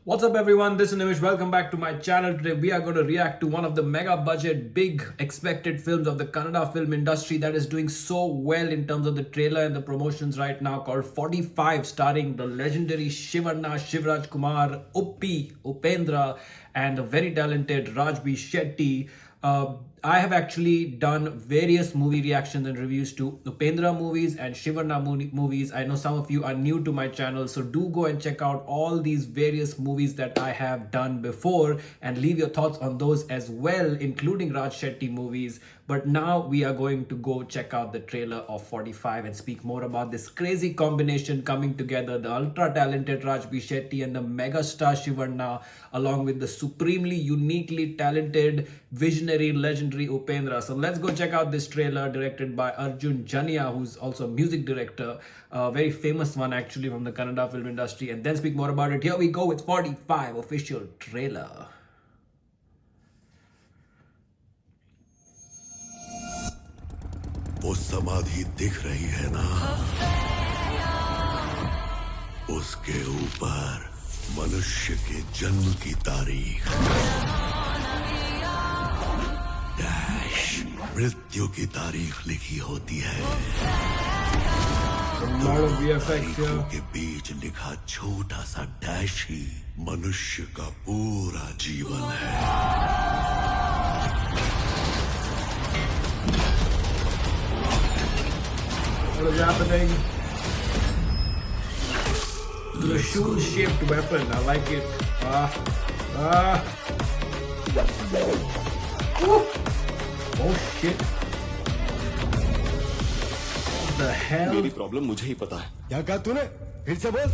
What's up, everyone? This is Nimish. Welcome back to my channel. Today, we are going to react to one of the mega budget, big expected films of the Kannada film industry that is doing so well in terms of the trailer and the promotions right now, called 45, starring the legendary Shiva Rajkumar, Upendra, and the very talented Raj B Shetty. I have actually done various movie reactions and reviews to Upendra movies and Shivarna movies. I know some of you are new to my channel, so do go and check out all these various movies that I have done before and leave your thoughts on those as well, including Raj Shetty movies. But now we are going to go check out the trailer of 45 and speak more about this crazy combination coming together, the ultra talented Raj B Shetty and the mega star Shivarna, along with the supremely uniquely talented visionary legendary Upendra. So let's go check out this trailer directed by Arjun Jania, who's also a music director, a very famous one actually from the Kannada film industry, and then speak more about it. Here we go with 45 official trailer. वो समाधि दिख रही है ना, उसके ऊपर मनुष्य के जन्म की तारीख, डैश मृत्यु की तारीख लिखी होती है। तारीखों के बीच लिखा छोटा सा डैश ही मनुष्य का पूरा जीवन है। What is happening? The shoe-shaped weapon. I like it. Oh shit. What the hell? मेरी प्रॉब्लम मुझे ही पता है। क्या कहा तूने? फिर से बोल।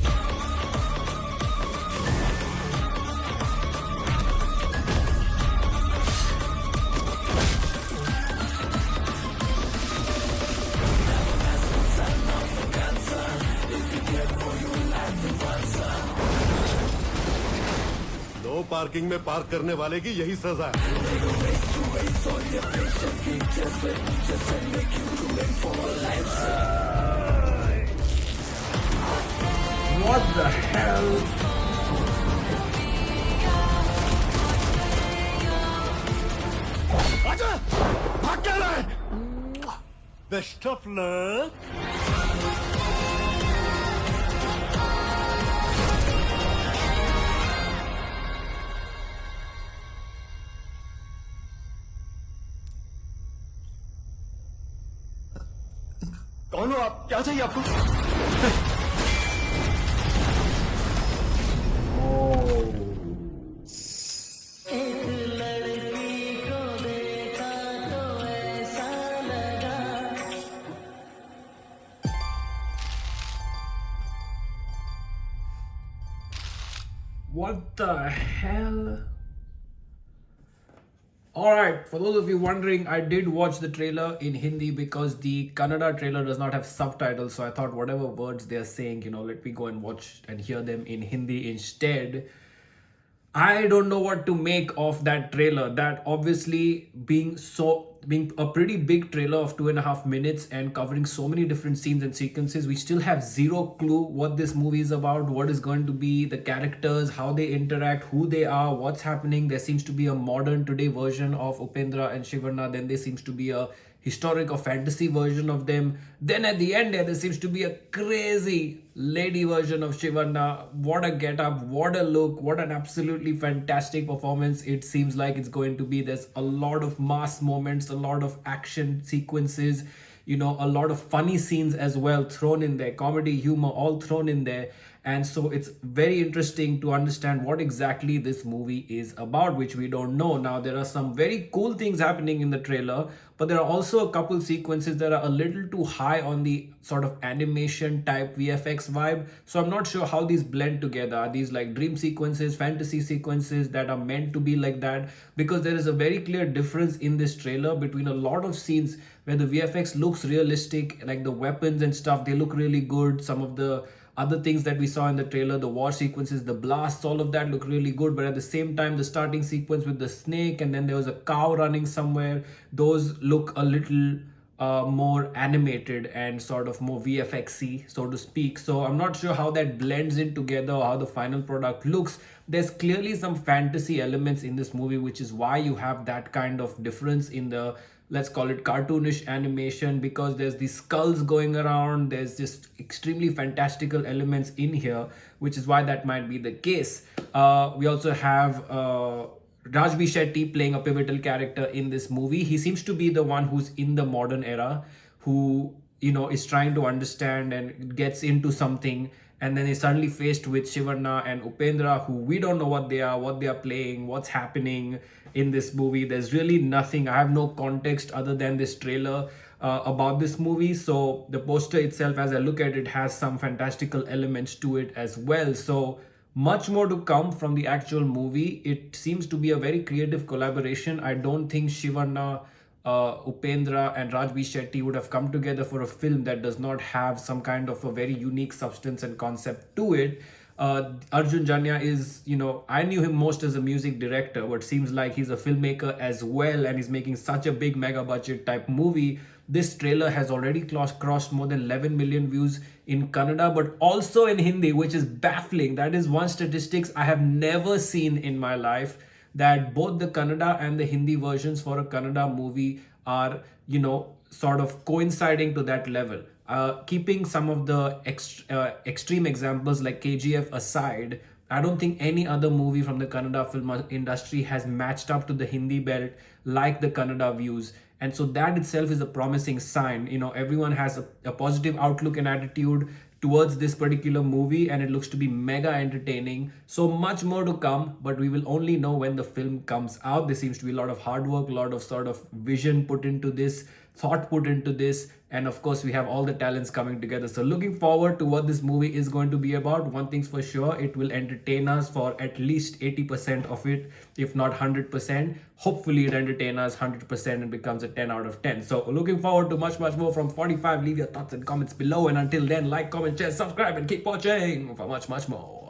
नो पार्किंग में पार्क करने वाले की यही सजा है। What the hell? आजा, भाग क्या रहा है? Best of luck. कौन हो आप? क्या चाहिए आपको? What the hell? Alright, for those of you wondering, I did watch the trailer in Hindi because the Kannada trailer does not have subtitles. So I thought whatever words they're saying, let me go and watch and hear them in Hindi instead. I don't know what to make of that trailer. That obviously being a pretty big trailer of 2.5 minutes and covering so many different scenes and sequences, we still have zero clue what this movie is about, what is going to be the characters, how they interact, who they are, what's happening. There seems to be a modern today version of Upendra and Shivarna. Then there seems to be a historic or fantasy version of them. Then at the end there seems to be a crazy lady version of Shivarna. What a get up, what a look, what an absolutely fantastic performance it seems like it's going to be. There's a lot of mass moments, a lot of action sequences, a lot of funny scenes as well thrown in there, comedy, humor, all thrown in there. And so it's very interesting to understand what exactly this movie is about, which we don't know. Now, there are some very cool things happening in the trailer, but there are also a couple sequences that are a little too high on the sort of animation type VFX vibe. So I'm not sure how these blend together. Are these like dream sequences, fantasy sequences that are meant to be like that? Because there is a very clear difference in this trailer between a lot of scenes where the VFX looks realistic, like the weapons and stuff, they look really good. Some of the other things that we saw in the trailer, the war sequences, the blasts, all of that look really good. But at the same time, the starting sequence with the snake and then there was a cow running somewhere, those look a little more animated and sort of more VFX-y, so to speak. So I'm not sure how that blends in together or how the final product looks. there's clearly some fantasy elements in this movie, which is why you have that kind of difference in the, let's call it, cartoonish animation, because there's these skulls going around, there's just extremely fantastical elements in here, which is why that might be the case. We also have Raj B Shetty playing a pivotal character in this movie. He seems to be the one who's in the modern era, who, you know, is trying to understand and gets into something, and then is suddenly faced with Shivarna and Upendra, who we don't know what they are playing, what's happening in this movie. There's really nothing. I have no context other than this trailer about this movie. So the poster itself, as I look at it, has some fantastical elements to it as well. So much more to come from the actual movie. It seems to be a very creative collaboration. I don't think Shivarna, Upendra and Raj B Shetty would have come together for a film that does not have some kind of a very unique substance and concept to it. Arjun Janya is, you know, I knew him most as a music director, but seems like he's a filmmaker as well, and he's making such a big mega budget type movie. This trailer has already crossed more than 11 million views in Kannada, but also in Hindi, which is baffling. That is one statistics I have never seen in my life, that both the Kannada and the Hindi versions for a Kannada movie are, you know, sort of coinciding to that level. Keeping some of the extreme examples like KGF aside, I don't think any other movie from the Kannada film industry has matched up to the Hindi belt like the Kannada views. And so that itself is a promising sign. You know, everyone has a positive outlook and attitude towards this particular movie, and it looks to be mega entertaining. So much more to come, but we will only know when the film comes out. There seems to be a lot of hard work, a lot of sort of vision put into this, thought put into this, and of course we have all the talents coming together. So looking forward to what this movie is going to be about. One thing's for sure, it will entertain us for at least 80% of it, if not 100%. Hopefully it entertains us 100% and becomes a 10 out of 10. So looking forward to much more from 45. Leave your thoughts and comments below, and until then, like, comment, share, subscribe, and keep watching for much more.